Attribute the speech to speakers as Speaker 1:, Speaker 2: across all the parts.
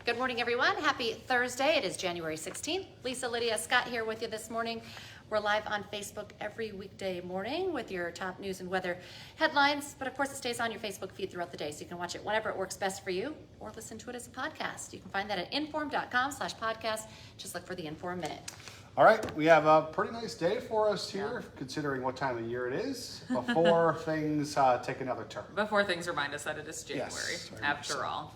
Speaker 1: Good morning, everyone. Happy Thursday. It is January 16th. Lisa, Lydia, Scott here with you this morning. We're live on Facebook every weekday morning with your top news and weather headlines. But of course, it stays on your Facebook feed throughout the day, so you can watch it whenever it works best for you or listen to it as a podcast. You can find that at inform.com/podcast. Just look for the Inform Minute.
Speaker 2: All right, we have a pretty nice day for us here, considering what time of year it is, before things take another turn.
Speaker 3: Before things remind us that it is January,
Speaker 2: Yes, very much
Speaker 3: after
Speaker 2: so.
Speaker 3: all.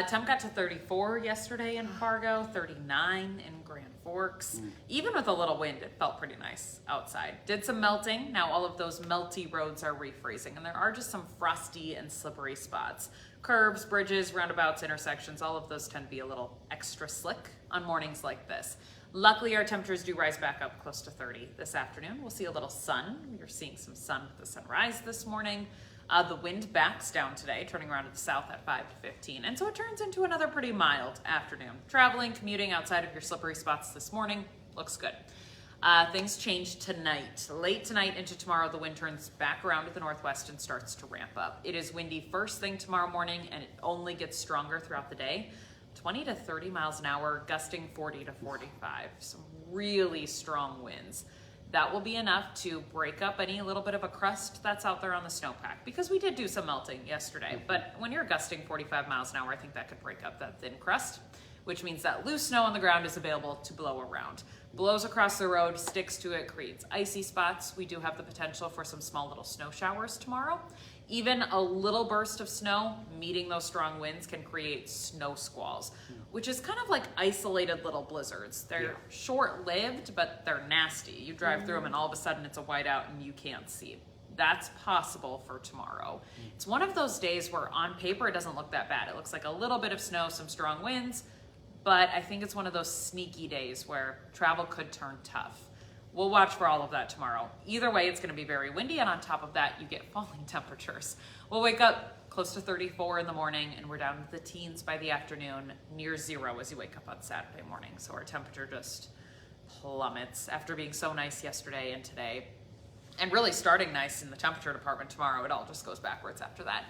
Speaker 3: Temp got to 34 yesterday in Fargo, 39 in Grand Forks. Even with a little wind, it felt pretty nice outside. Did some melting. Now all of those melty roads are refreezing, and there are just some frosty and slippery spots. Curbs, bridges, roundabouts, intersections, all of those tend to be a little extra slick on mornings like this. Luckily, our temperatures do rise back up close to 30 this afternoon. We'll see a little sun. You're seeing some sun with the sunrise this morning. The wind backs down today, turning around to the south at 5 to 15. And so it turns into another pretty mild afternoon. Traveling, commuting outside of your slippery spots this morning looks good. Things change tonight. Late tonight into tomorrow, the wind turns back around to the northwest and starts to ramp up. It is windy first thing tomorrow morning, and it only gets stronger throughout the day. 20 to 30 miles an hour, gusting 40 to 45. Some really strong winds. That will be enough to break up any little bit of a crust that's out there on the snowpack, because we did do some melting yesterday. But when you're gusting 45 miles an hour, I think that could break up that thin crust, which means that loose snow on the ground is available to blow around. Blows across the road, sticks to it, creates icy spots. We do have the potential for some small little snow showers tomorrow. Even a little burst of snow meeting those strong winds can create snow squalls, which is kind of like isolated little blizzards. They're short-lived, but they're nasty. You drive through them and all of a sudden it's a whiteout and you can't see. That's possible for tomorrow. It's one of those days where on paper it doesn't look that bad. It looks like a little bit of snow, some strong winds, but I think it's one of those sneaky days where travel could turn tough. We'll watch for all of that tomorrow. Either way, it's going to be very windy, and on top of that, you get falling temperatures. We'll wake up close to 34 in the morning, and we're down to the teens by the afternoon, near zero as you wake up on Saturday morning. So our temperature just plummets after being so nice yesterday and today. And really starting nice in the temperature department tomorrow. It all just goes backwards after that.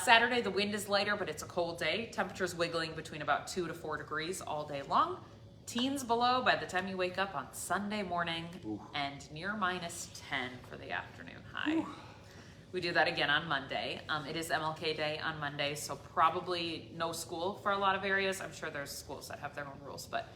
Speaker 3: Saturday, the wind is lighter, but it's a cold day. Temperatures wiggling between about 2 to 4 degrees all day long. Teens below by the time you wake up on Sunday morning, and near minus 10 for the afternoon high. We do that again on Monday. It is MLK Day on Monday, so probably no school for a lot of areas. I'm sure there's schools that have their own rules, but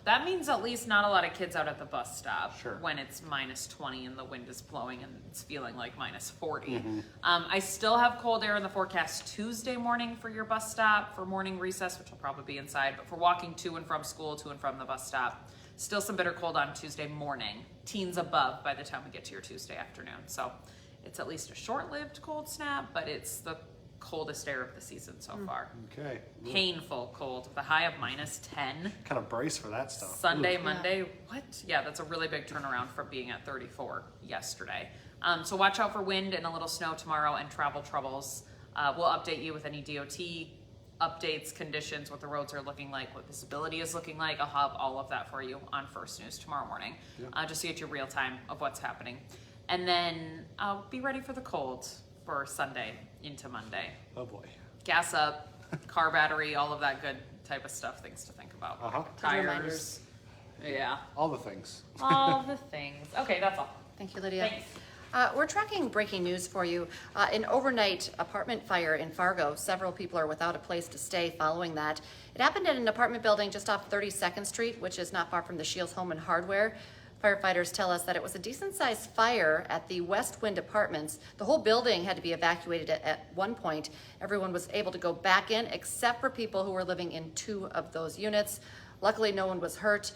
Speaker 3: that means at least not a lot of kids out at the bus stop when it's minus 20 and the wind is blowing and it's feeling like minus 40. I still have cold air in the forecast Tuesday morning for your bus stop for morning recess, which will probably be inside, but for walking to and from school, to and from the bus stop, still some bitter cold on Tuesday morning. Teens above by the time we get to your Tuesday afternoon. So it's at least a short-lived cold snap, but it's the coldest air of the season so far.
Speaker 2: Okay.
Speaker 3: Painful cold with a high of minus 10.
Speaker 2: Kind of brace for that stuff.
Speaker 3: Sunday, Monday, what? Yeah, that's a really big turnaround from being at 34 yesterday. So watch out for wind and a little snow tomorrow and travel troubles. We'll update you with any DOT updates, conditions, what the roads are looking like, what visibility is looking like. I'll have all of that for you on First News tomorrow morning, just to get you real time of what's happening. And then be ready for the cold for Sunday into Monday.
Speaker 2: Oh boy.
Speaker 3: Gas up, car battery, all of that good type of stuff, things to think about. Tires. Yeah.
Speaker 2: All the things.
Speaker 3: All the things. Okay, that's all.
Speaker 1: Thank you, Lydia.
Speaker 3: Thanks.
Speaker 1: We're tracking breaking news for you. An overnight apartment fire in Fargo. Several people are without a place to stay following that. It happened at an apartment building just off 32nd Street, which is not far from the Shields Home and Hardware. Firefighters tell us that it was a decent-sized fire at the West Wind Apartments. The whole building had to be evacuated at one point. Everyone was able to go back in except for people who were living in 2 of those units. Luckily, no one was hurt.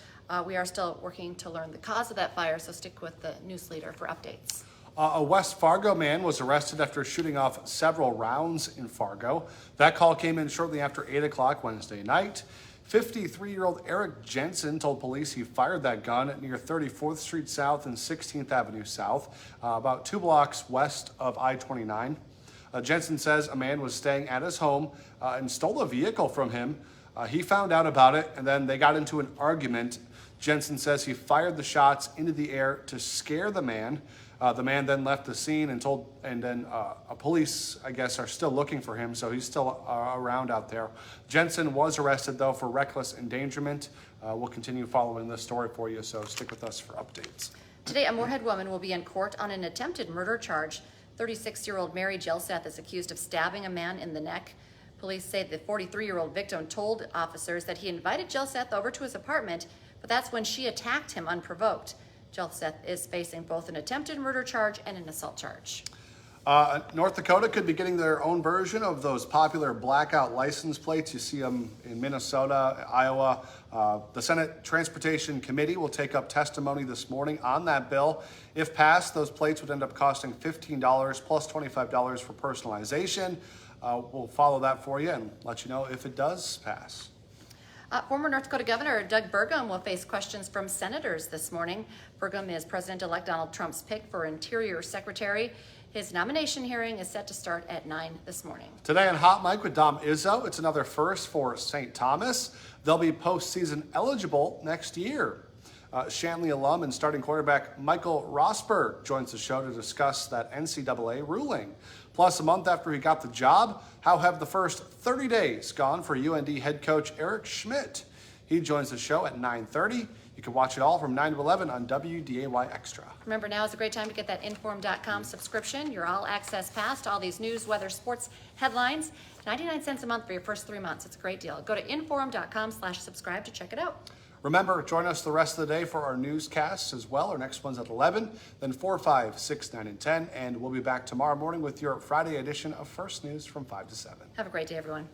Speaker 1: We are still working to learn the cause of that fire, so stick with the news leader for updates.
Speaker 2: A West Fargo man was arrested after shooting off several rounds in Fargo. That call came in shortly after 8 o'clock Wednesday night. 53-year-old Eric Jensen told police he fired that gun near 34th Street South and 16th Avenue South, about 2 blocks west of I-29. Jensen says a man was staying at his home and stole a vehicle from him. He found out about it, and then they got into an argument. Jensen says he fired the shots into the air to scare the man. The man then left the scene and then police, I guess, are still looking for him, so he's still around out there. Jensen was arrested, though, for reckless endangerment. We'll continue following this story for you, so stick with us for updates.
Speaker 1: Today, a Moorhead woman will be in court on an attempted murder charge. 36-year-old Mary Gelseth is accused of stabbing a man in the neck. Police say the 43-year-old victim told officers that he invited Gelseth over to his apartment, but that's when she attacked him unprovoked. Gelseth is facing both an attempted murder charge and an assault charge.
Speaker 2: North Dakota could be getting their own version of those popular Blackout license plates. You see them in Minnesota, Iowa. The Senate Transportation Committee will take up testimony this morning on that bill. If passed, those plates would end up costing $15 plus $25 for personalization. We'll follow that for you and let you know if it does pass.
Speaker 1: Former North Dakota Governor Doug Burgum will face questions from senators this morning. Burgum is President-elect Donald Trump's pick for Interior Secretary. His nomination hearing is set to start at 9 this morning.
Speaker 2: Today on Hot Mic with Dom Izzo, it's another first for St. Thomas. They'll be postseason eligible next year. Shanley alum and starting quarterback Michael Rosberg joins the show to discuss that NCAA ruling. Plus, a month after he got the job, how have the first 30 days gone for UND head coach Eric Schmidt? He joins the show at 9:30. You can watch it all from 9 to 11 on WDAY Extra.
Speaker 1: Remember, now is a great time to get that Inform.com subscription, your all-access pass to all these news, weather, sports headlines. 99 cents a month for your first 3 months. It's a great deal. Go to Inform.com/subscribe to check it out.
Speaker 2: Remember, join us the rest of the day for our newscasts as well. Our next one's at 11, then 4, 5, 6, 9, and 10. And we'll be back tomorrow morning with your Friday edition of First News from 5 to 7.
Speaker 1: Have a great day, everyone.